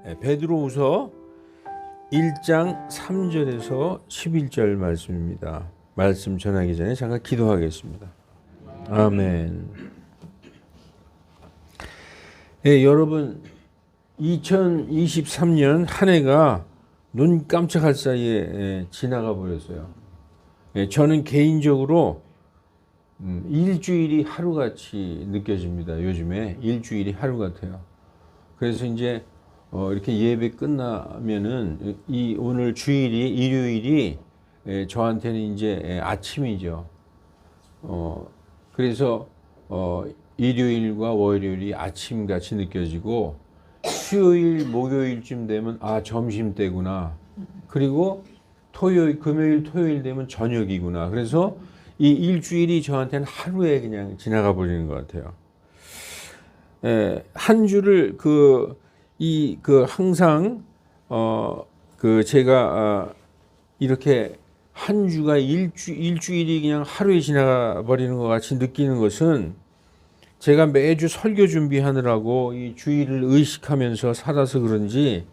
베드로후서 1장 3절에서 11절 말씀입니다. 말씀 전하기 전에 잠깐 기도하겠습니다. 아멘. 네, 여러분 2023년 한 해가 눈 깜짝할 사이에 지나가 버렸어요. 저는 개인적으로 일주일이 하루같이 느껴집니다. 요즘에 일주일이 하루 같아요. 그래서 이제 이렇게 예배 끝나면은 오늘 주일이 일요일이 저한테는 이제 아침이죠. 그래서 일요일과 월요일이 아침같이 느껴지고 수요일 목요일쯤 되면 점심 때구나. 그리고 금요일 토요일 되면 저녁이구나. 그래서 이 일주일이 저한테는 하루에 그냥 지나가 버리는 것 같아요. 한 주를 항상 제가 이렇게 한 주가 일주일이 그냥 하루에 지나가 버리는 것 같이 느끼는 것은 제가 매주 설교 준비하느라고 이 주일을 의식하면서 살아서 그런지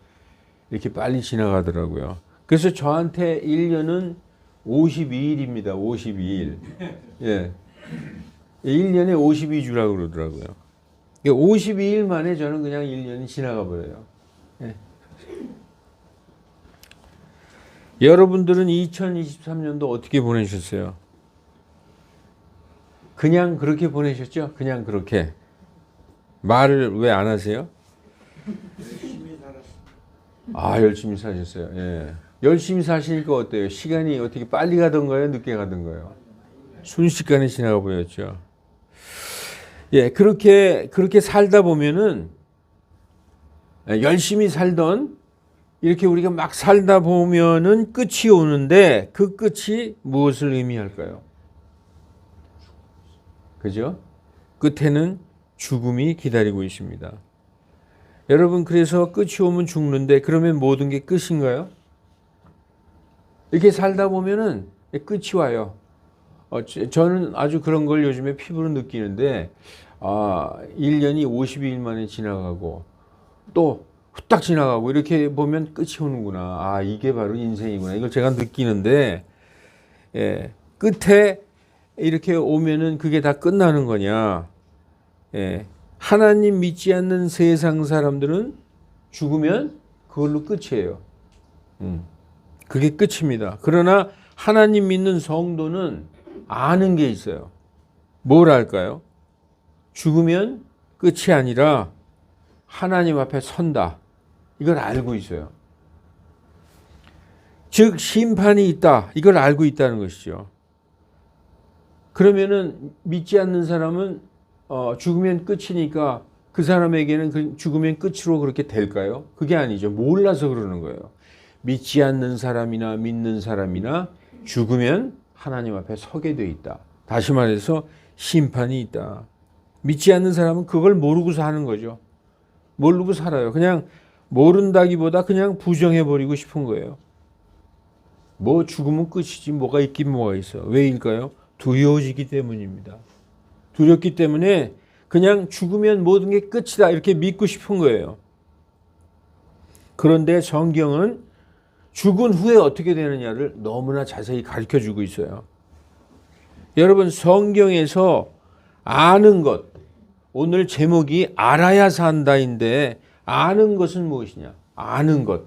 이렇게 빨리 지나가더라고요. 그래서 저한테 1년은 52일입니다. 52일. 예. 1년에 52주라고 그러더라고요. 52일 만에 저는 그냥 1년이 지나가 버려요. 예. 여러분들은 2023년도 어떻게 보내셨어요? 그냥 그렇게 보내셨죠? 그냥 그렇게. 말을 왜 안 하세요? 열심히 살았습니다. 열심히 사셨어요. 예. 열심히 사시니까 어때요? 시간이 어떻게 빨리 가던가요? 늦게 가던가요? 순식간에 지나가 버렸죠. 예, 그렇게 살다 보면은 열심히 살던 이렇게 우리가 막 살다 보면은 끝이 오는데 그 끝이 무엇을 의미할까요? 그죠? 끝에는 죽음이 기다리고 있습니다. 여러분, 그래서 끝이 오면 죽는데 그러면 모든 게 끝인가요? 이렇게 살다 보면은 끝이 와요. 저는 아주 그런 걸 요즘에 피부로 느끼는데 1년이 52일 만에 지나가고 또 후딱 지나가고 이렇게 보면 끝이 오는구나. 이게 바로 인생이구나. 이걸 제가 느끼는데 끝에 이렇게 오면은 그게 다 끝나는 거냐. 하나님 믿지 않는 세상 사람들은 죽으면 그걸로 끝이에요. 그게 끝입니다. 그러나 하나님 믿는 성도는 아는 게 있어요. 뭘 알까요? 죽으면 끝이 아니라 하나님 앞에 선다. 이걸 알고 있어요. 즉 심판이 있다. 이걸 알고 있다는 것이죠. 그러면은 믿지 않는 사람은 죽으면 끝이니까 그 사람에게는 죽으면 끝으로 그렇게 될까요? 그게 아니죠. 몰라서 그러는 거예요. 믿지 않는 사람이나 믿는 사람이나 죽으면 하나님 앞에 서게 돼 있다. 다시 말해서 심판이 있다. 믿지 않는 사람은 그걸 모르고 사는 거죠. 모르고 살아요. 그냥 모른다기보다 그냥 부정해버리고 싶은 거예요. 죽으면 끝이지 뭐가 있긴 뭐가 있어. 왜일까요? 두려워지기 때문입니다. 두렵기 때문에 그냥 죽으면 모든 게 끝이다 이렇게 믿고 싶은 거예요. 그런데 성경은 죽은 후에 어떻게 되느냐를 너무나 자세히 가르쳐주고 있어요. 여러분, 성경에서 아는 것, 오늘 제목이 알아야 산다인데 아는 것은 무엇이냐? 아는 것.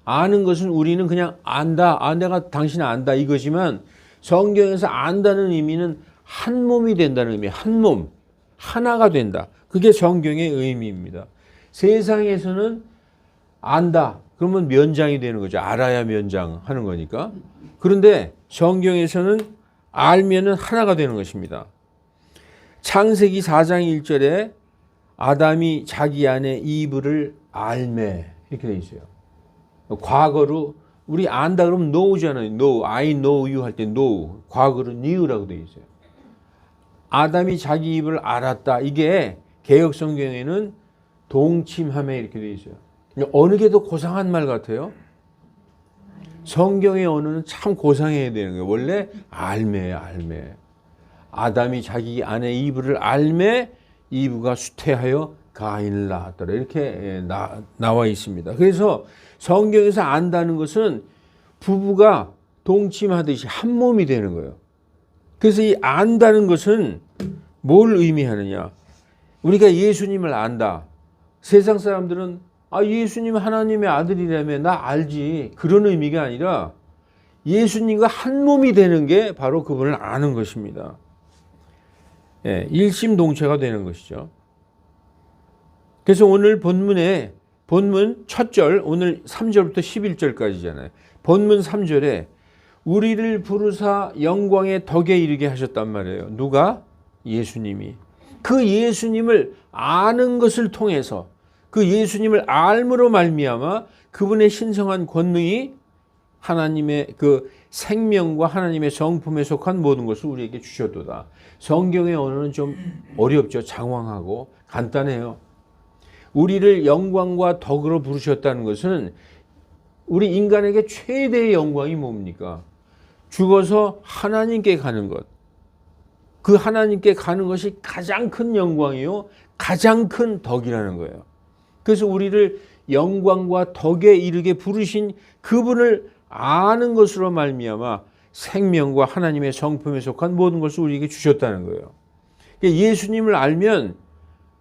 아는 것은 우리는 그냥 안다. 내가 당신 안다 이것이지만 성경에서 안다는 의미는 한 몸이 된다는 의미. 한 몸, 하나가 된다. 그게 성경의 의미입니다. 세상에서는 안다. 그러면 면장이 되는 거죠. 알아야 면장하는 거니까. 그런데 성경에서는 알면은 하나가 되는 것입니다. 창세기 4장 1절에 아담이 자기 아내 이브를 알매 이렇게 돼 있어요. 과거로 우리 안다 그러면 know잖아요. know, I know you 할 때 know. 과거로 knew라고 돼 있어요. 아담이 자기 입을 알았다. 이게 개역 성경에는 동침함에 이렇게 돼 있어요. 어느 게 더 고상한 말 같아요? 성경의 언어는 참 고상해야 되는 거예요. 원래 알매예요, 알매. 아담이 자기 아내 이브를 알매 이브가 수태하여 가인을 낳았더라. 이렇게 나와 있습니다. 그래서 성경에서 안다는 것은 부부가 동침하듯이 한 몸이 되는 거예요. 그래서 이 안다는 것은 뭘 의미하느냐? 우리가 예수님을 안다. 세상 사람들은 예수님 하나님의 아들이라며 나 알지. 그런 의미가 아니라 예수님과 한 몸이 되는 게 바로 그분을 아는 것입니다. 예, 일심동체가 되는 것이죠. 그래서 오늘 본문 첫 절, 오늘 3절부터 11절까지잖아요. 본문 3절에 우리를 부르사 영광의 덕에 이르게 하셨단 말이에요. 누가? 예수님이. 그 예수님을 아는 것을 통해서 그 예수님을 알므로 말미암아 그분의 신성한 권능이 하나님의 그 생명과 하나님의 성품에 속한 모든 것을 우리에게 주셨도다. 성경의 언어는 좀 어렵죠. 장황하고 간단해요. 우리를 영광과 덕으로 부르셨다는 것은 우리 인간에게 최대의 영광이 뭡니까? 죽어서 하나님께 가는 것. 그 하나님께 가는 것이 가장 큰 영광이요. 가장 큰 덕이라는 거예요. 그래서 우리를 영광과 덕에 이르게 부르신 그분을 아는 것으로 말미암아 생명과 하나님의 성품에 속한 모든 것을 우리에게 주셨다는 거예요. 예수님을 알면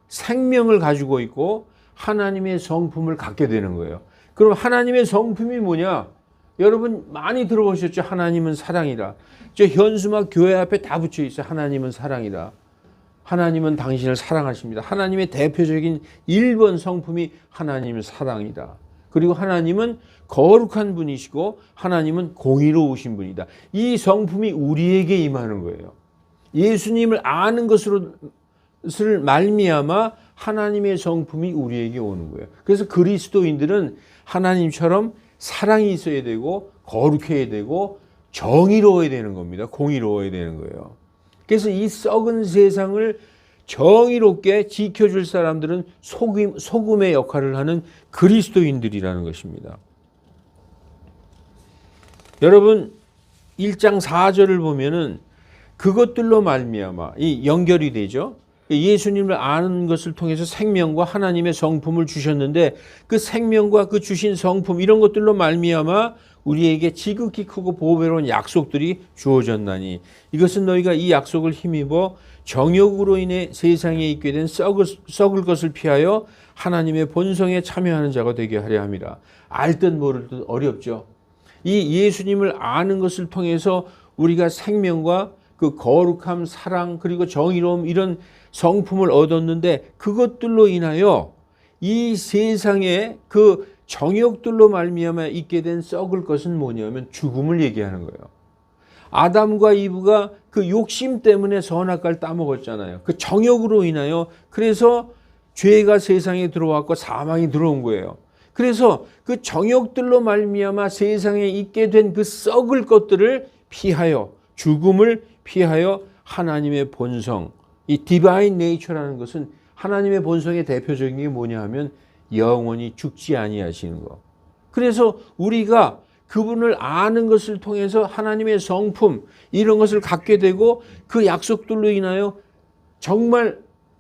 생명을 가지고 있고 하나님의 성품을 갖게 되는 거예요. 그럼 하나님의 성품이 뭐냐? 여러분 많이 들어보셨죠? 하나님은 사랑이라. 저 현수막 교회 앞에 다 붙여 있어요. 하나님은 사랑이라. 하나님은 당신을 사랑하십니다. 하나님의 대표적인 1번 성품이 하나님은 사랑이다. 그리고 하나님은 거룩한 분이시고 하나님은 공의로우신 분이다. 이 성품이 우리에게 임하는 거예요. 예수님을 아는 것으로 말미암아 하나님의 성품이 우리에게 오는 거예요. 그래서 그리스도인들은 하나님처럼 사랑이 있어야 되고 거룩해야 되고 정의로워야 되는 겁니다. 공의로워야 되는 거예요. 그래서 이 썩은 세상을 정의롭게 지켜줄 사람들은 소금의 역할을 하는 그리스도인들이라는 것입니다. 여러분 1장 4절을 보면은 그것들로 말미암아 이 연결이 되죠. 예수님을 아는 것을 통해서 생명과 하나님의 성품을 주셨는데 그 생명과 그 주신 성품 이런 것들로 말미암아 우리에게 지극히 크고 보배로운 약속들이 주어졌나니 이것은 너희가 이 약속을 힘입어 정욕으로 인해 세상에 있게 된 썩을 것을 피하여 하나님의 본성에 참여하는 자가 되게 하려 함이라. 알 듯 모를 듯 어렵죠. 이 예수님을 아는 것을 통해서 우리가 생명과 그 거룩함, 사랑 그리고 정의로움 이런 성품을 얻었는데 그것들로 인하여 이 세상에 그 정욕들로 말미암아 있게 된 썩을 것은 뭐냐면 죽음을 얘기하는 거예요. 아담과 이브가 그 욕심 때문에 선악과를 따먹었잖아요. 그 정욕으로 인하여 그래서 죄가 세상에 들어왔고 사망이 들어온 거예요. 그래서 그 정욕들로 말미암아 세상에 있게 된 그 썩을 것들을 피하여 죽음을 피하여 하나님의 본성, 이 디바인 네이처라는 것은 하나님의 본성의 대표적인 게 뭐냐 하면 영원히 죽지 아니하시는 것. 그래서 우리가 그분을 아는 것을 통해서 하나님의 성품 이런 것을 갖게 되고 그 약속들로 인하여 정말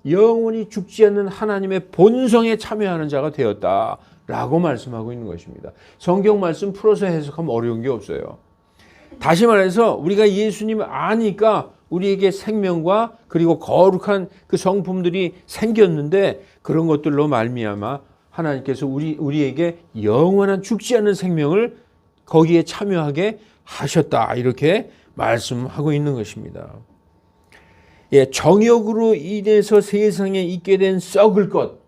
영원히 죽지 않는 하나님의 본성에 참여하는 자가 되었다라고 말씀하고 있는 것입니다. 성경 말씀 풀어서 해석하면 어려운 게 없어요. 다시 말해서 우리가 예수님을 아니까 우리에게 생명과 그리고 거룩한 그 성품들이 생겼는데 그런 것들로 말미암아 하나님께서 우리에게 영원한 죽지 않는 생명을 거기에 참여하게 하셨다 이렇게 말씀하고 있는 것입니다. 예, 정욕으로 인해서 세상에 있게 된 썩을 것,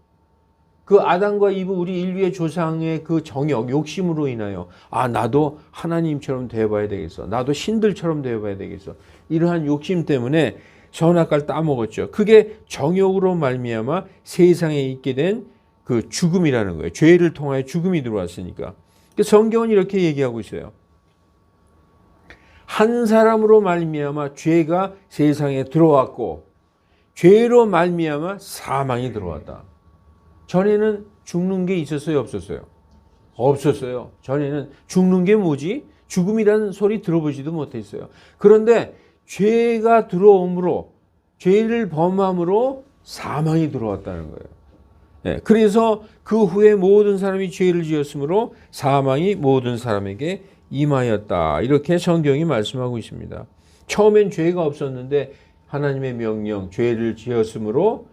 그 아담과 이브 우리 인류의 조상의 그 정욕, 욕심으로 인하여 나도 하나님처럼 되어봐야 되겠어. 나도 신들처럼 되어봐야 되겠어. 이러한 욕심 때문에 선악과를 따먹었죠. 그게 정욕으로 말미암아 세상에 있게 된 그 죽음이라는 거예요. 죄를 통하여 죽음이 들어왔으니까. 성경은 이렇게 얘기하고 있어요. 한 사람으로 말미암아 죄가 세상에 들어왔고 죄로 말미암아 사망이 들어왔다. 전에는 죽는 게 있었어요, 없었어요? 없었어요. 전에는 죽는 게 뭐지? 죽음이라는 소리 들어보지도 못했어요. 그런데 죄가 들어옴으로 죄를 범함으로 사망이 들어왔다는 거예요. 예, 그래서 그 후에 모든 사람이 죄를 지었으므로 사망이 모든 사람에게 임하였다. 이렇게 성경이 말씀하고 있습니다. 처음엔 죄가 없었는데 하나님의 명령, 죄를 지었으므로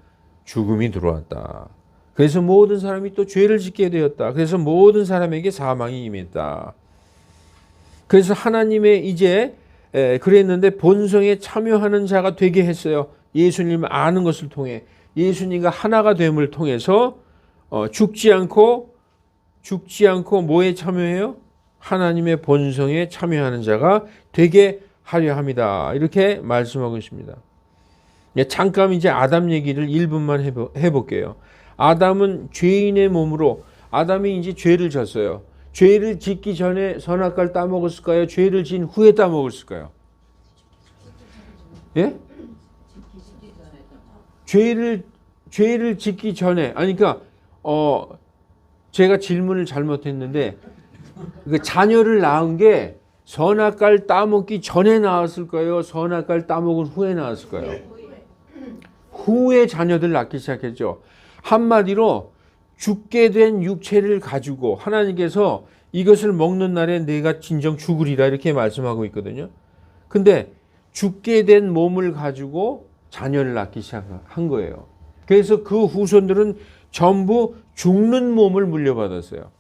죽음이 들어왔다. 그래서 모든 사람이 또 죄를 짓게 되었다. 그래서 모든 사람에게 사망이 임했다. 그래서 하나님의 이제 그랬는데 본성에 참여하는 자가 되게 했어요. 예수님을 아는 것을 통해 예수님과 하나가 됨을 통해서 죽지 않고 뭐에 참여해요? 하나님의 본성에 참여하는 자가 되게 하려 합니다. 이렇게 말씀하고 있습니다. 잠깐 이제 아담 얘기를 1분만 해볼게요. 아담은 죄인의 몸으로 아담이 이제 죄를 졌어요. 죄를 짓기 전에 선악과를 따먹었을까요? 죄를 지은 후에 따먹었을까요? 예? 죄를 짓기 전에, 아니, 그러니까, 제가 질문을 잘못했는데, 그 자녀를 낳은 게 선악과를 따먹기 전에 낳았을까요? 선악과를 따먹은 후에 낳았을까요? 후에 자녀들 낳기 시작했죠. 한마디로 죽게 된 육체를 가지고 하나님께서 이것을 먹는 날에 내가 진정 죽으리라 이렇게 말씀하고 있거든요. 근데 죽게 된 몸을 가지고 자녀를 낳기 시작한 거예요. 그래서 그 후손들은 전부 죽는 몸을 물려받았어요.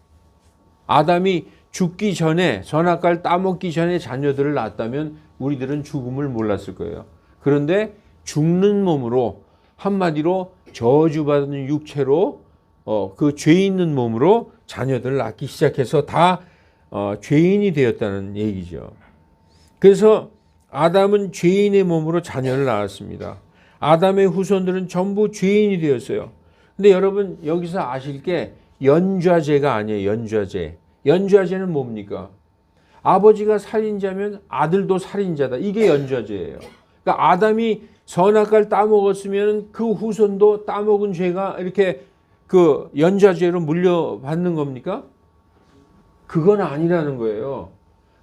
아담이 죽기 전에 선악과를 따먹기 전에 자녀들을 낳았다면 우리들은 죽음을 몰랐을 거예요. 그런데 죽는 몸으로 한마디로 저주받은 육체로 그 죄 있는 몸으로 자녀들을 낳기 시작해서 다 죄인이 되었다는 얘기죠. 그래서 아담은 죄인의 몸으로 자녀를 낳았습니다. 아담의 후손들은 전부 죄인이 되었어요. 근데 여러분 여기서 아실 게 연좌제가 아니에요. 연좌제. 연좌제는 뭡니까? 아버지가 살인자면 아들도 살인자다. 이게 연좌제예요. 그러니까 아담이 선악과를 따먹었으면 그 후손도 따먹은 죄가 이렇게 그 연좌죄로 물려받는 겁니까? 그건 아니라는 거예요.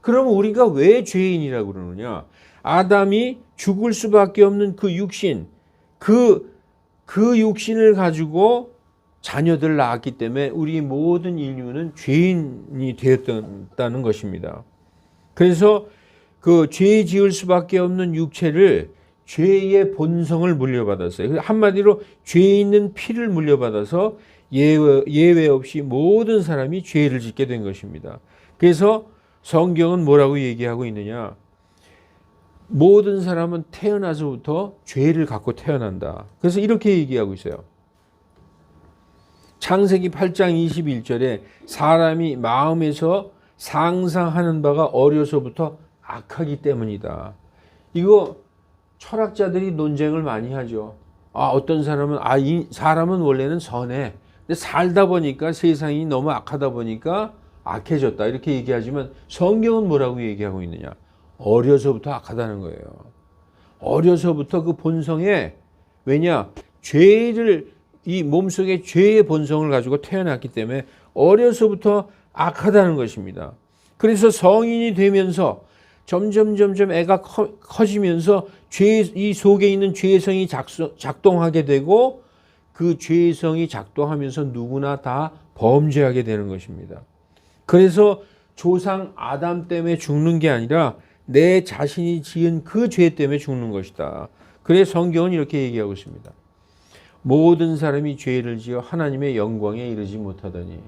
그러면 우리가 왜 죄인이라고 그러느냐? 아담이 죽을 수밖에 없는 그 육신, 그 육신을 가지고 자녀들을 낳았기 때문에 우리 모든 인류는 죄인이 되었다는 것입니다. 그래서 그 죄 지을 수밖에 없는 육체를 죄의 본성을 물려받았어요. 한마디로 죄 있는 피를 물려받아서 예외 없이 모든 사람이 죄를 짓게 된 것입니다. 그래서 성경은 뭐라고 얘기하고 있느냐? 모든 사람은 태어나서부터 죄를 갖고 태어난다. 그래서 이렇게 얘기하고 있어요. 창세기 8장 21절에 사람이 마음에서 상상하는 바가 어려서부터 악하기 때문이다. 이거 철학자들이 논쟁을 많이 하죠. 어떤 사람은 이 사람은 원래는 선해. 근데 살다 보니까 세상이 너무 악하다 보니까 악해졌다. 이렇게 얘기하지만 성경은 뭐라고 얘기하고 있느냐? 어려서부터 악하다는 거예요. 어려서부터 그 본성에 왜냐? 이 몸속에 죄의 본성을 가지고 태어났기 때문에 어려서부터 악하다는 것입니다. 그래서 성인이 되면서 점점 애가 커지면서 이 속에 있는 죄성이 작동하게 되고 그 죄성이 작동하면서 누구나 다 범죄하게 되는 것입니다. 그래서 조상 아담 때문에 죽는 게 아니라 내 자신이 지은 그 죄 때문에 죽는 것이다. 그래서 성경은 이렇게 얘기하고 있습니다. 모든 사람이 죄를 지어 하나님의 영광에 이르지 못하더니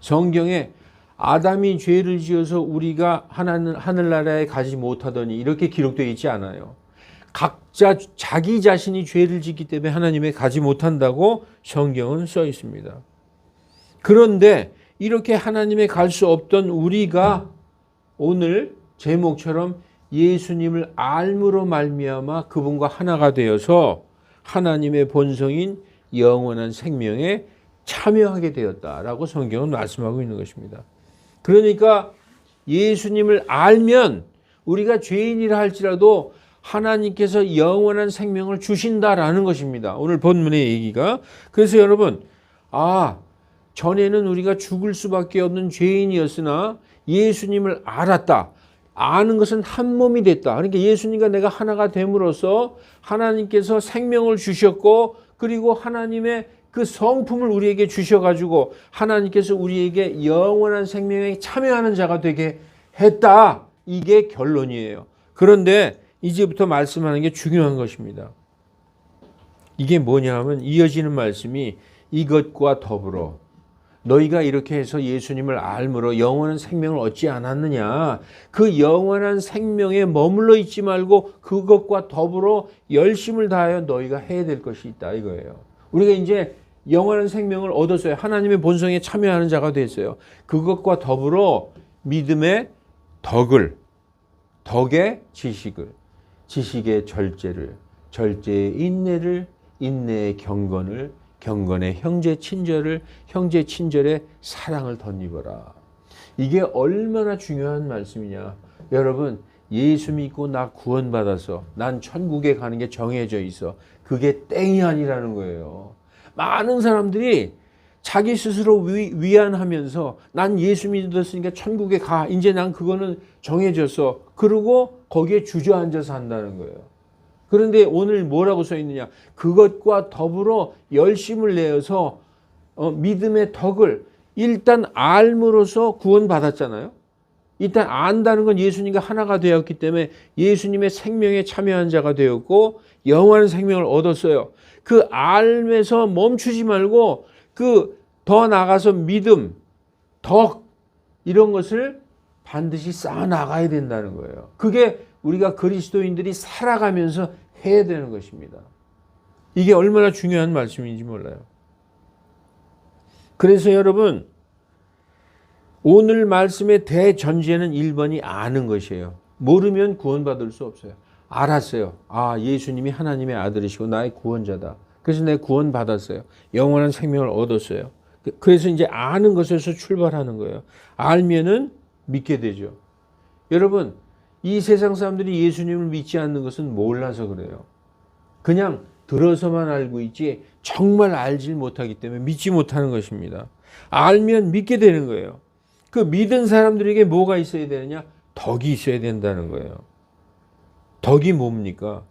성경에 아담이 죄를 지어서 우리가 하늘나라에 가지 못하더니 이렇게 기록되어 있지 않아요. 각자 자기 자신이 죄를 짓기 때문에 하나님에 가지 못한다고 성경은 써 있습니다. 그런데 이렇게 하나님에 갈 수 없던 우리가 오늘 제목처럼 예수님을 알므로 말미암아 그분과 하나가 되어서 하나님의 본성인 영원한 생명에 참여하게 되었다라고 성경은 말씀하고 있는 것입니다. 그러니까 예수님을 알면 우리가 죄인이라 할지라도 하나님께서 영원한 생명을 주신다라는 것입니다. 오늘 본문의 얘기가. 그래서 여러분, 전에는 우리가 죽을 수밖에 없는 죄인이었으나 예수님을 알았다. 아는 것은 한 몸이 됐다. 그러니까 예수님과 내가 하나가 됨으로써 하나님께서 생명을 주셨고 그리고 하나님의 그 성품을 우리에게 주셔가지고 하나님께서 우리에게 영원한 생명에 참여하는 자가 되게 했다. 이게 결론이에요. 그런데 이제부터 말씀하는 게 중요한 것입니다. 이게 뭐냐 하면 이어지는 말씀이 이것과 더불어 너희가 이렇게 해서 예수님을 알므로 영원한 생명을 얻지 않았느냐. 그 영원한 생명에 머물러 있지 말고 그것과 더불어 열심을 다하여 너희가 해야 될 것이 있다 이거예요. 우리가 이제 영원한 생명을 얻었어요. 하나님의 본성에 참여하는 자가 됐어요. 그것과 더불어 믿음의 덕의 지식을, 지식의 절제를, 절제의 인내를, 인내의 경건을, 경건의 형제 친절을, 형제 친절의 사랑을 덧입어라. 이게 얼마나 중요한 말씀이냐. 여러분, 예수 믿고 나 구원받아서 난 천국에 가는 게 정해져 있어. 그게 땡이 아니라는 거예요. 많은 사람들이 자기 스스로 위안하면서 난 예수 믿었으니까 천국에 가. 이제 난 그거는 정해졌어. 그러고 거기에 주저앉아서 한다는 거예요. 그런데 오늘 뭐라고 써 있느냐. 그것과 더불어 열심을 내어서 믿음의 덕을 일단 알므로써 구원받았잖아요. 일단 안다는 건 예수님과 하나가 되었기 때문에 예수님의 생명에 참여한 자가 되었고 영원한 생명을 얻었어요. 그 알면서 멈추지 말고 그 더 나가서 믿음, 덕 이런 것을 반드시 쌓아나가야 된다는 거예요. 그게 우리가 그리스도인들이 살아가면서 해야 되는 것입니다. 이게 얼마나 중요한 말씀인지 몰라요. 그래서 여러분 오늘 말씀의 대전제는 1번이 아는 것이에요. 모르면 구원받을 수 없어요. 알았어요. 아, 예수님이 하나님의 아들이시고 나의 구원자다. 그래서 내가 구원받았어요. 영원한 생명을 얻었어요. 그래서 이제 아는 것에서 출발하는 거예요. 알면은 믿게 되죠. 여러분, 이 세상 사람들이 예수님을 믿지 않는 것은 몰라서 그래요. 그냥 들어서만 알고 있지 정말 알지 못하기 때문에 믿지 못하는 것입니다. 알면 믿게 되는 거예요. 그 믿은 사람들에게 뭐가 있어야 되느냐? 덕이 있어야 된다는 거예요. 덕이 뭡니까?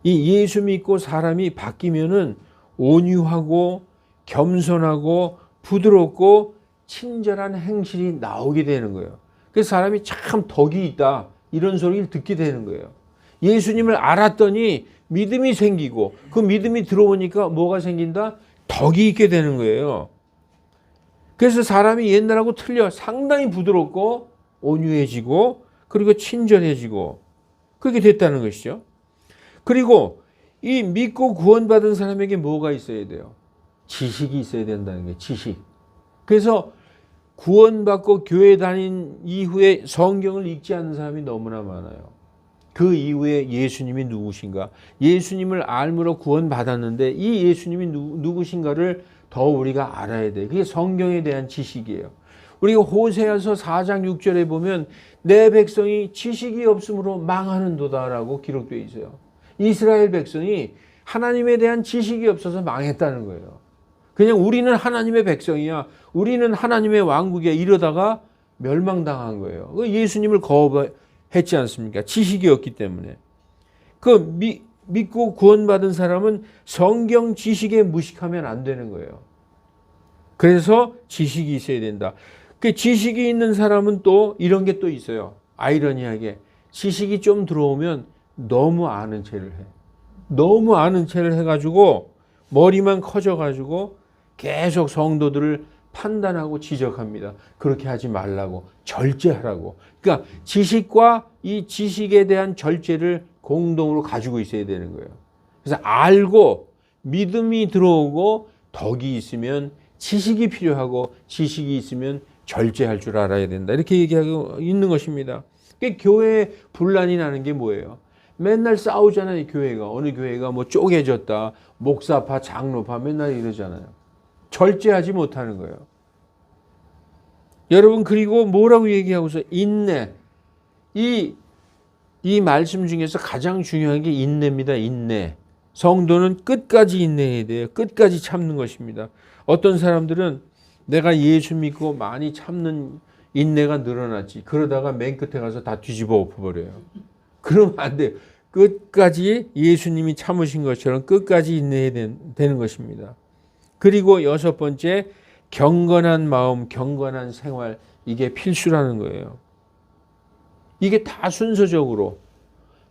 이 예수 믿고 사람이 바뀌면은 온유하고 겸손하고 부드럽고 친절한 행실이 나오게 되는 거예요. 그래서 사람이 참 덕이 있다 이런 소리를 듣게 되는 거예요. 예수님을 알았더니 믿음이 생기고 그 믿음이 들어오니까 뭐가 생긴다? 덕이 있게 되는 거예요. 그래서 사람이 옛날하고 틀려 상당히 부드럽고 온유해지고 그리고 친절해지고 그렇게 됐다는 것이죠. 그리고 이 믿고 구원받은 사람에게 뭐가 있어야 돼요? 지식이 있어야 된다는 거예요. 지식. 그래서 구원받고 교회 다닌 이후에 성경을 읽지 않는 사람이 너무나 많아요. 그 이후에 예수님이 누구신가? 예수님을 알므로 구원받았는데 이 예수님이 누구신가를 더 우리가 알아야 돼요. 그게 성경에 대한 지식이에요. 우리가 호세아서 4장 6절에 보면 내 백성이 지식이 없으므로 망하는도다라고 기록되어 있어요. 이스라엘 백성이 하나님에 대한 지식이 없어서 망했다는 거예요. 그냥 우리는 하나님의 백성이야. 우리는 하나님의 왕국이야. 이러다가 멸망당한 거예요. 예수님을 거부했지 않습니까? 지식이 없기 때문에. 믿고 구원받은 사람은 성경 지식에 무식하면 안 되는 거예요. 그래서 지식이 있어야 된다. 그 지식이 있는 사람은 또 이런 게 또 있어요. 아이러니하게 지식이 좀 들어오면 너무 아는 체를 해. 너무 아는 체를 해가지고 머리만 커져가지고 계속 성도들을 판단하고 지적합니다. 그렇게 하지 말라고, 절제하라고. 그러니까 지식과 이 지식에 대한 절제를 공동으로 가지고 있어야 되는 거예요. 그래서 알고 믿음이 들어오고 덕이 있으면 지식이 필요하고 지식이 있으면 절제할 줄 알아야 된다. 이렇게 얘기하고 있는 것입니다. 그러니까 교회에 분란이 나는 게 뭐예요? 맨날 싸우잖아요. 교회가. 어느 교회가 뭐 쪼개졌다. 목사파, 장로파 맨날 이러잖아요. 절제하지 못하는 거예요. 여러분 그리고 뭐라고 얘기하고서 인내. 이 말씀 중에서 가장 중요한 게 인내입니다. 인내. 성도는 끝까지 인내해야 돼요. 끝까지 참는 것입니다. 어떤 사람들은 내가 예수 믿고 많이 참는 인내가 늘어났지. 그러다가 맨 끝에 가서 다 뒤집어 엎어버려요. 그러면 안 돼요. 끝까지 예수님이 참으신 것처럼 끝까지 인내해야 되는 것입니다. 그리고 여섯 번째, 경건한 마음, 경건한 생활, 이게 필수라는 거예요. 이게 다 순서적으로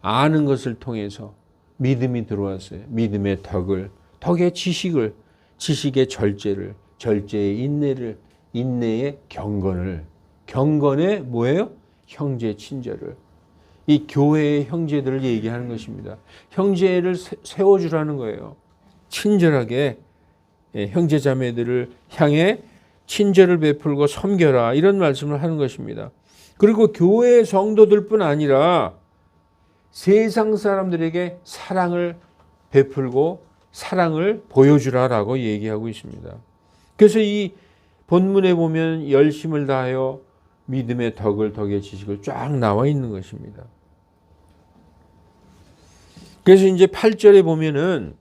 아는 것을 통해서 믿음이 들어왔어요. 믿음의 덕을, 덕의 지식을, 지식의 절제를, 절제의 인내를, 인내의 경건을, 경건의 뭐예요? 형제 친절을. 이 교회의 형제들을 얘기하는 것입니다. 형제를 세워주라는 거예요. 친절하게 형제 자매들을 향해 친절을 베풀고 섬겨라, 이런 말씀을 하는 것입니다. 그리고 교회의 성도들뿐 아니라 세상 사람들에게 사랑을 베풀고 사랑을 보여주라라고 얘기하고 있습니다. 그래서 이 본문에 보면 열심을 다하여 믿음의 덕을, 덕의 지식을 쫙 나와 있는 것입니다. 그래서 이제 8절에 보면은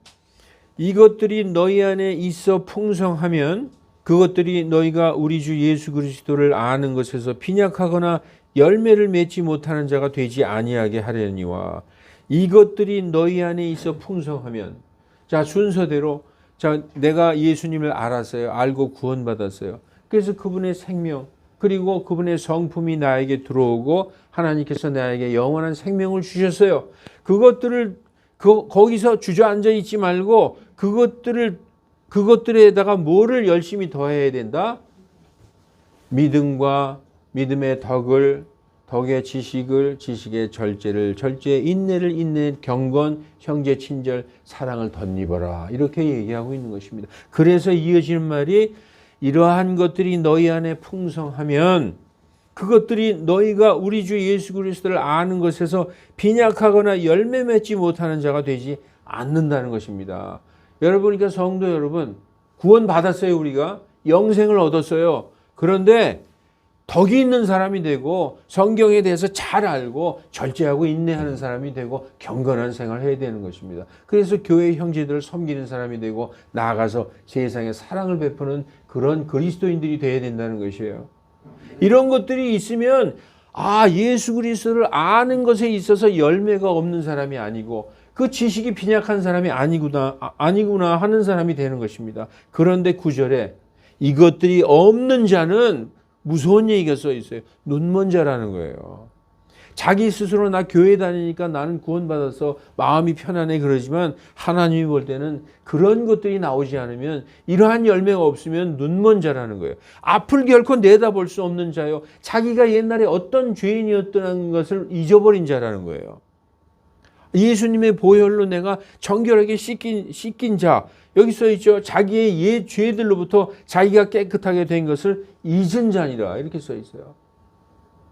이것들이 너희 안에 있어 풍성하면 그것들이 너희가 우리 주 예수 그리스도를 아는 것에서 빈약하거나 열매를 맺지 못하는 자가 되지 아니하게 하려니와, 이것들이 너희 안에 있어 풍성하면, 자, 순서대로, 자, 내가 예수님을 알았어요. 알고 구원받았어요. 그래서 그분의 생명, 그리고 그분의 성품이 나에게 들어오고 하나님께서 나에게 영원한 생명을 주셨어요. 그것들을 거기서 주저앉아 있지 말고 그것들에다가 뭐를 열심히 더해야 된다? 믿음과 믿음의 덕을, 덕의 지식을, 지식의 절제를, 절제의 인내를, 인내 경건, 형제 친절, 사랑을 덧입어라, 이렇게 얘기하고 있는 것입니다. 그래서 이어지는 말이 이러한 것들이 너희 안에 풍성하면 그것들이 너희가 우리 주 예수 그리스도를 아는 것에서 빈약하거나 열매 맺지 못하는 자가 되지 않는다는 것입니다. 여러분, 그러니까 성도 여러분, 구원 받았어요. 우리가 영생을 얻었어요. 그런데 덕이 있는 사람이 되고 성경에 대해서 잘 알고 절제하고 인내하는 사람이 되고 경건한 생활을 해야 되는 것입니다. 그래서 교회 형제들을 섬기는 사람이 되고 나아가서 세상에 사랑을 베푸는 그런 그리스도인들이 되어야 된다는 것이에요. 이런 것들이 있으면 예수 그리스도를 아는 것에 있어서 열매가 없는 사람이 아니고 그 지식이 빈약한 사람이 아니구나 하는 사람이 되는 것입니다. 그런데 9절에 이것들이 없는 자는 무서운 얘기가 써 있어요. 눈먼 자라는 거예요. 자기 스스로 나 교회 다니니까 나는 구원받아서 마음이 편안해 그러지만 하나님이 볼 때는 그런 것들이 나오지 않으면, 이러한 열매가 없으면 눈먼 자라는 거예요. 앞을 결코 내다볼 수 없는 자요, 자기가 옛날에 어떤 죄인이었다는 것을 잊어버린 자라는 거예요. 예수님의 보혈로 내가 정결하게 씻긴 자, 여기 써 있죠. 자기의 옛 죄들로부터 자기가 깨끗하게 된 것을 잊은 자니라, 이렇게 써 있어요.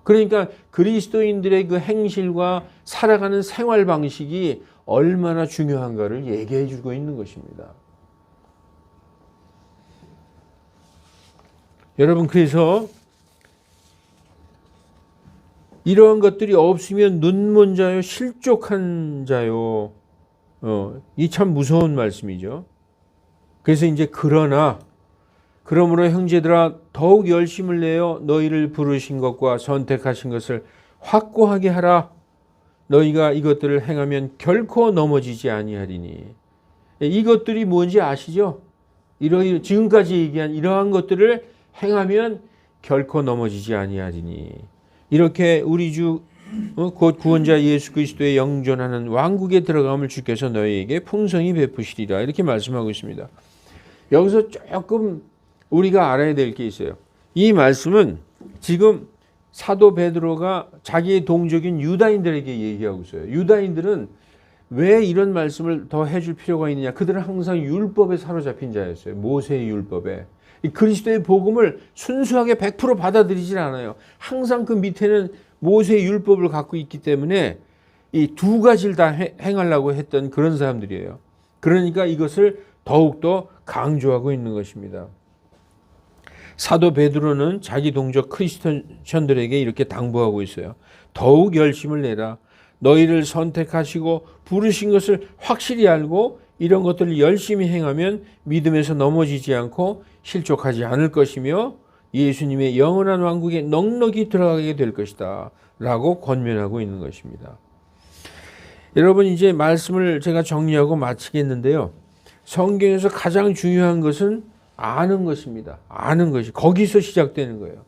그러니까 그리스도인들의 그 행실과 살아가는 생활 방식이 얼마나 중요한가를 얘기해 주고 있는 것입니다. 여러분, 그래서 이러한 것들이 없으면 눈먼 자요, 실족한 자요. 이 참 무서운 말씀이죠. 그래서 이제 그러므로 형제들아 더욱 열심을 내어 너희를 부르신 것과 선택하신 것을 확고하게 하라. 너희가 이것들을 행하면 결코 넘어지지 아니하리니. 이것들이 뭔지 아시죠? 지금까지 얘기한 이러한 것들을 행하면 결코 넘어지지 아니하리니. 이렇게 우리 주 곧 구원자 예수 그리스도의 영존하는 왕국에 들어감을 주께서 너희에게 풍성히 베푸시리라, 이렇게 말씀하고 있습니다. 여기서 조금 우리가 알아야 될 게 있어요. 이 말씀은 지금 사도 베드로가 자기의 동족인 유다인들에게 얘기하고 있어요. 유다인들은 왜 이런 말씀을 더 해줄 필요가 있느냐? 그들은 항상 율법에 사로잡힌 자였어요. 모세의 율법에. 그리스도의 복음을 순수하게 100% 받아들이질 않아요. 항상 그 밑에는 모세의 율법을 갖고 있기 때문에 이 두 가지를 다 행하려고 했던 그런 사람들이에요. 그러니까 이것을 더욱더 강조하고 있는 것입니다. 사도 베드로는 자기 동족 크리스천들에게 이렇게 당부하고 있어요. 더욱 열심을 내라. 너희를 선택하시고 부르신 것을 확실히 알고 이런 것들을 열심히 행하면 믿음에서 넘어지지 않고 실족하지 않을 것이며 예수님의 영원한 왕국에 넉넉히 들어가게 될 것이다 라고 권면하고 있는 것입니다. 여러분, 이제 말씀을 제가 정리하고 마치겠는데요. 성경에서 가장 중요한 것은 아는 것입니다. 아는 것이 거기서 시작되는 거예요.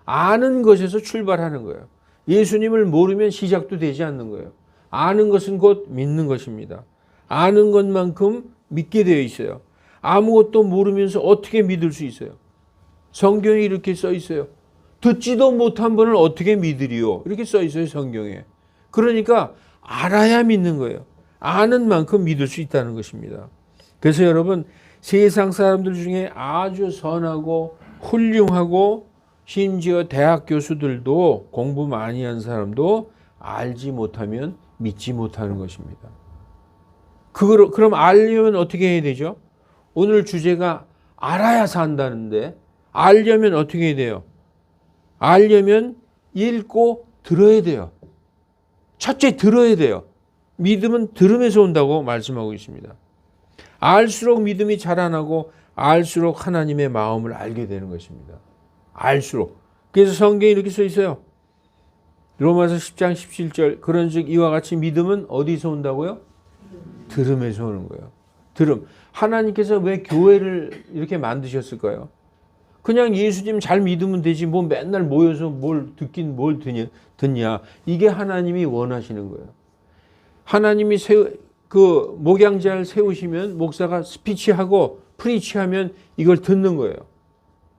아는 것에서 출발하는 거예요. 예수님을 모르면 시작도 되지 않는 거예요. 아는 것은 곧 믿는 것입니다. 아는 것만큼 믿게 되어 있어요. 아무것도 모르면서 어떻게 믿을 수 있어요? 성경에 이렇게 써 있어요. 듣지도 못한 분을 어떻게 믿으리요? 이렇게 써 있어요, 성경에. 그러니까 알아야 믿는 거예요. 아는 만큼 믿을 수 있다는 것입니다. 그래서 여러분, 세상 사람들 중에 아주 선하고 훌륭하고 심지어 대학 교수들도 공부 많이 한 사람도 알지 못하면 믿지 못하는 것입니다. 그럼 알려면 어떻게 해야 되죠? 오늘 주제가 알아야 산다는데 알려면 어떻게 해야 돼요? 알려면 읽고 들어야 돼요. 첫째 들어야 돼요. 믿음은 들음에서 온다고 말씀하고 있습니다. 알수록 믿음이 자라나고 알수록 하나님의 마음을 알게 되는 것입니다. 알수록. 그래서 성경에 이렇게 써 있어요. 로마서 10장 17절 그런즉 이와 같이 믿음은 어디서 온다고요? 들음에서 오는 거예요. 들음. 하나님께서 왜 교회를 이렇게 만드셨을까요? 그냥 예수님 잘 믿으면 되지 뭐 맨날 모여서 뭘 듣긴 뭘 듣냐. 이게 하나님이 원하시는 거예요. 하나님이 그 목양자를 세우시면 목사가 스피치하고 프리치하면 이걸 듣는 거예요.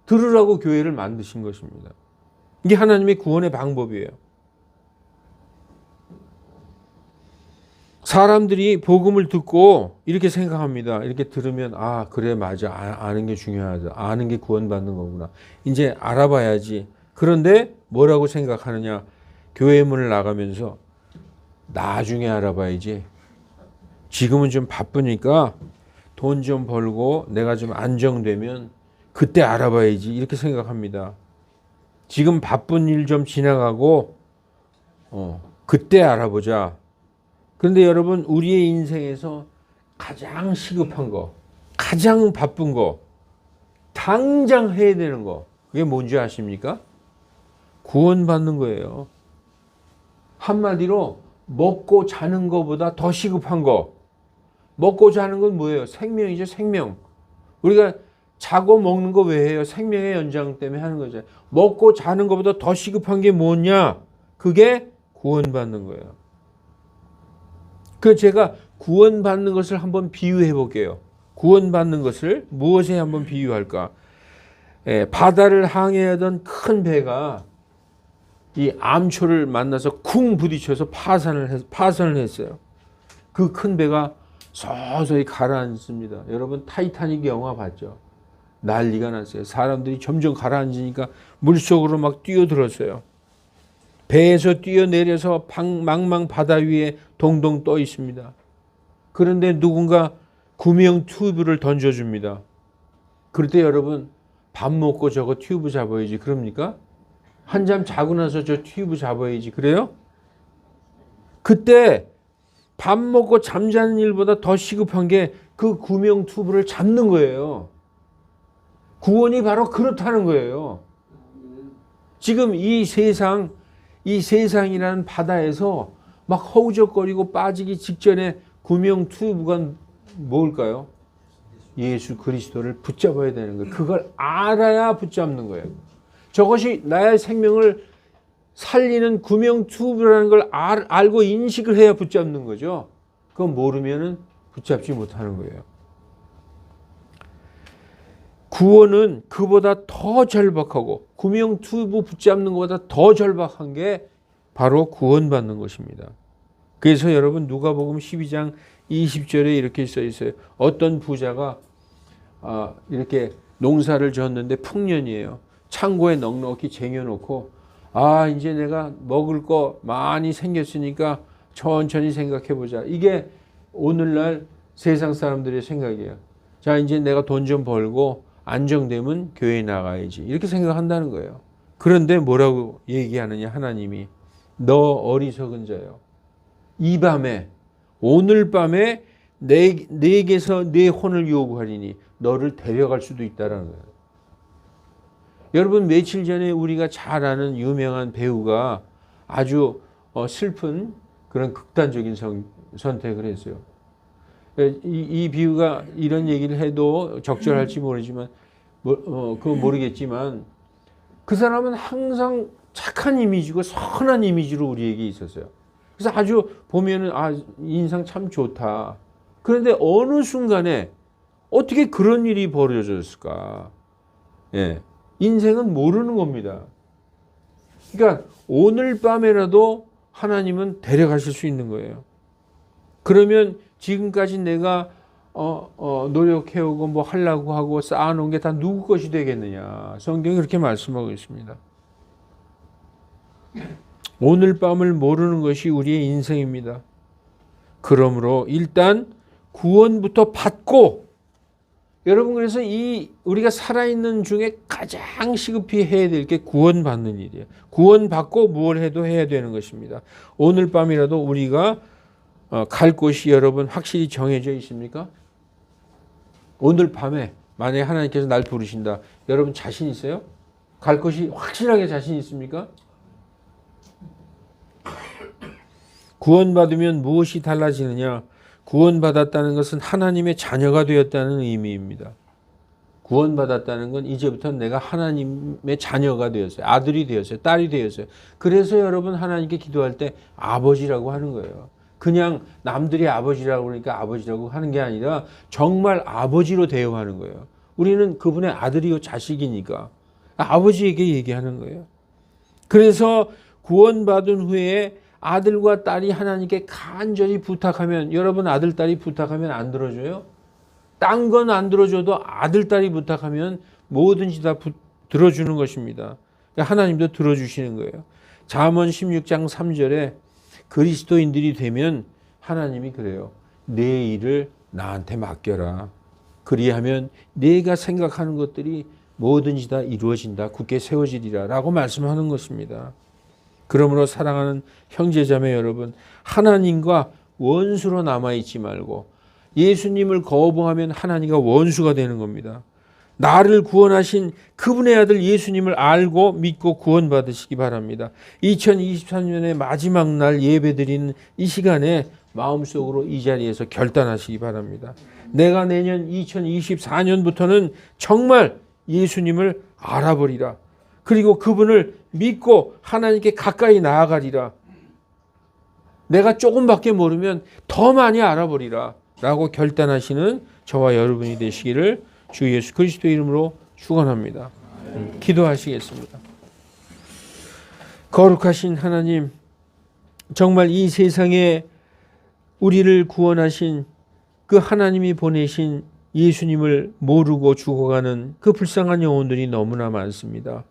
들으라고 교회를 만드신 것입니다. 이게 하나님의 구원의 방법이에요. 사람들이 복음을 듣고 이렇게 생각합니다. 이렇게 들으면 아 그래 맞아 아는 게 중요하다. 아는 게 구원받는 거구나. 이제 알아봐야지. 그런데 뭐라고 생각하느냐. 교회 문을 나가면서 나중에 알아봐야지. 지금은 좀 바쁘니까 돈 좀 벌고 내가 좀 안정되면 그때 알아봐야지. 이렇게 생각합니다. 지금 바쁜 일 좀 지나가고 그때 알아보자. 그런데 여러분 우리의 인생에서 가장 시급한 거, 가장 바쁜 거, 당장 해야 되는 거 그게 뭔지 아십니까? 구원받는 거예요. 한마디로 먹고 자는 것보다 더 시급한 거. 먹고 자는 건 뭐예요? 생명이죠, 생명. 우리가 자고 먹는 거 왜 해요? 생명의 연장 때문에 하는 거죠. 먹고 자는 것보다 더 시급한 게 뭐냐? 그게 구원받는 거예요. 그 제가 구원받는 것을 한번 비유해 볼게요. 구원받는 것을 무엇에 한번 비유할까? 바다를 항해하던 큰 배가 이 암초를 만나서 쿵 부딪혀서 파선을 했어요. 그 큰 배가 서서히 가라앉습니다. 여러분 타이타닉 영화 봤죠? 난리가 났어요. 사람들이 점점 가라앉으니까 물속으로 막 뛰어들었어요. 배에서 뛰어내려서 망망 바다 위에 동동 떠 있습니다. 그런데 누군가 구명 튜브를 던져줍니다. 그럴 때 여러분 밥 먹고 저거 튜브 잡아야지 그럽니까? 한잠 자고 나서 저 튜브 잡아야지 그래요? 그때 밥 먹고 잠자는 일보다 더 시급한 게 그 구명 튜브를 잡는 거예요. 구원이 바로 그렇다는 거예요. 지금 이 세상이라는 바다에서 막 허우적거리고 빠지기 직전에 구명 튜브가 뭘까요? 예수 그리스도를 붙잡아야 되는 거예요. 그걸 알아야 붙잡는 거예요. 저것이 나의 생명을 살리는 구명 튜브라는 걸 알고 인식을 해야 붙잡는 거죠. 그거 모르면은 붙잡지 못하는 거예요. 구원은 그보다 더 절박하고 구명 튜브 붙잡는 것보다 더 절박한 게 바로 구원받는 것입니다. 그래서 여러분 누가복음 12장 20절에 이렇게 써 있어요. 어떤 부자가 이렇게 농사를 지었는데 풍년이에요. 창고에 넉넉히 쟁여놓고 이제 내가 먹을 거 많이 생겼으니까 천천히 생각해보자. 이게 오늘날 세상 사람들의 생각이에요. 자 이제 내가 돈 좀 벌고 안정되면 교회에 나가야지. 이렇게 생각한다는 거예요. 그런데 뭐라고 얘기하느냐 하나님이. 너 어리석은 자요. 이 밤에 오늘 밤에 내게서 내 혼을 요구하리니 너를 데려갈 수도 있다라는 거예요. 여러분 며칠 전에 우리가 잘 아는 유명한 배우가 아주 슬픈 그런 극단적인 선택을 했어요. 이 비유가 이런 얘기를 해도 적절할지 모르지만 그거 모르겠지만 그 사람은 항상 착한 이미지고 선한 이미지로 우리에게 있었어요. 그래서 아주 보면은 인상 참 좋다. 그런데 어느 순간에 어떻게 그런 일이 벌어졌을까? 예. 인생은 모르는 겁니다. 그러니까 오늘 밤에라도 하나님은 데려가실 수 있는 거예요. 그러면 지금까지 내가 노력해오고 뭐 하려고 하고 쌓아놓은 게 다 누구 것이 되겠느냐. 성경이 그렇게 말씀하고 있습니다. 오늘 밤을 모르는 것이 우리의 인생입니다. 그러므로 일단 구원부터 받고, 여러분 그래서 우리가 살아있는 중에 가장 시급히 해야 될 게 구원받는 일이에요. 구원받고 뭘 해도 해야 되는 것입니다. 오늘 밤이라도 우리가 갈 곳이 여러분 확실히 정해져 있습니까? 오늘 밤에 만약에 하나님께서 날 부르신다. 여러분 자신 있어요? 갈 곳이 확실하게 자신 있습니까? 구원받으면 무엇이 달라지느냐? 구원받았다는 것은 하나님의 자녀가 되었다는 의미입니다. 구원받았다는 건 이제부터 내가 하나님의 자녀가 되었어요. 아들이 되었어요. 딸이 되었어요. 그래서 여러분 하나님께 기도할 때 아버지라고 하는 거예요. 그냥 남들이 아버지라고 그러니까 아버지라고 하는 게 아니라 정말 아버지로 대우하는 거예요. 우리는 그분의 아들이요 자식이니까 아버지에게 얘기하는 거예요. 그래서 구원받은 후에 아들과 딸이 하나님께 간절히 부탁하면, 여러분 아들, 딸이 부탁하면 안 들어줘요? 딴 건 안 들어줘도 아들, 딸이 부탁하면 뭐든지 다 들어주는 것입니다. 하나님도 들어주시는 거예요. 잠언 16장 3절에 그리스도인들이 되면 하나님이 그래요. 내 일을 나한테 맡겨라. 그리하면 내가 생각하는 것들이 뭐든지 다 이루어진다. 굳게 세워지리라 라고 말씀하는 것입니다. 그러므로 사랑하는 형제자매 여러분, 하나님과 원수로 남아있지 말고 예수님을 거부하면 하나님과 원수가 되는 겁니다. 나를 구원하신 그분의 아들 예수님을 알고 믿고 구원받으시기 바랍니다. 2023년의 마지막 날 예배드리는 이 시간에 마음속으로 이 자리에서 결단하시기 바랍니다. 내가 내년 2024년부터는 정말 예수님을 알아버리라. 그리고 그분을 믿고 하나님께 가까이 나아가리라. 내가 조금밖에 모르면 더 많이 알아버리라 라고 결단하시는 저와 여러분이 되시기를 주 예수 그리스도 이름으로 축원합니다. 기도하시겠습니다. 거룩하신 하나님, 정말 이 세상에 우리를 구원하신 그 하나님이 보내신 예수님을 모르고 죽어가는 그 불쌍한 영혼들이 너무나 많습니다.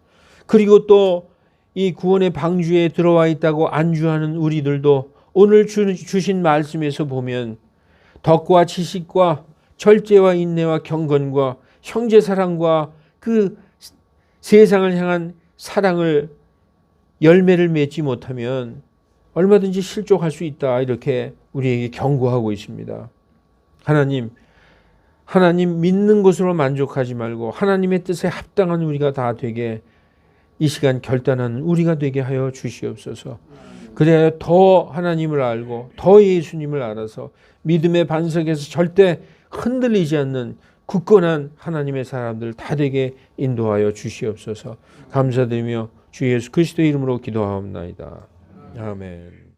그리고 또 이 구원의 방주에 들어와 있다고 안주하는 우리들도 오늘 주신 말씀에서 보면 덕과 지식과 절제와 인내와 경건과 형제사랑과 그 세상을 향한 사랑을 열매를 맺지 못하면 얼마든지 실족할 수 있다. 이렇게 우리에게 경고하고 있습니다. 하나님 믿는 것으로 만족하지 말고 하나님의 뜻에 합당한 우리가 다 되게 이 시간 결단하는 우리가 되게 하여 주시옵소서. 그래야 더 하나님을 알고 더 예수님을 알아서 믿음의 반석에서 절대 흔들리지 않는 굳건한 하나님의 사람들 다 되게 인도하여 주시옵소서. 감사드리며 주 예수 그리스도 이름으로 기도하옵나이다. 아멘.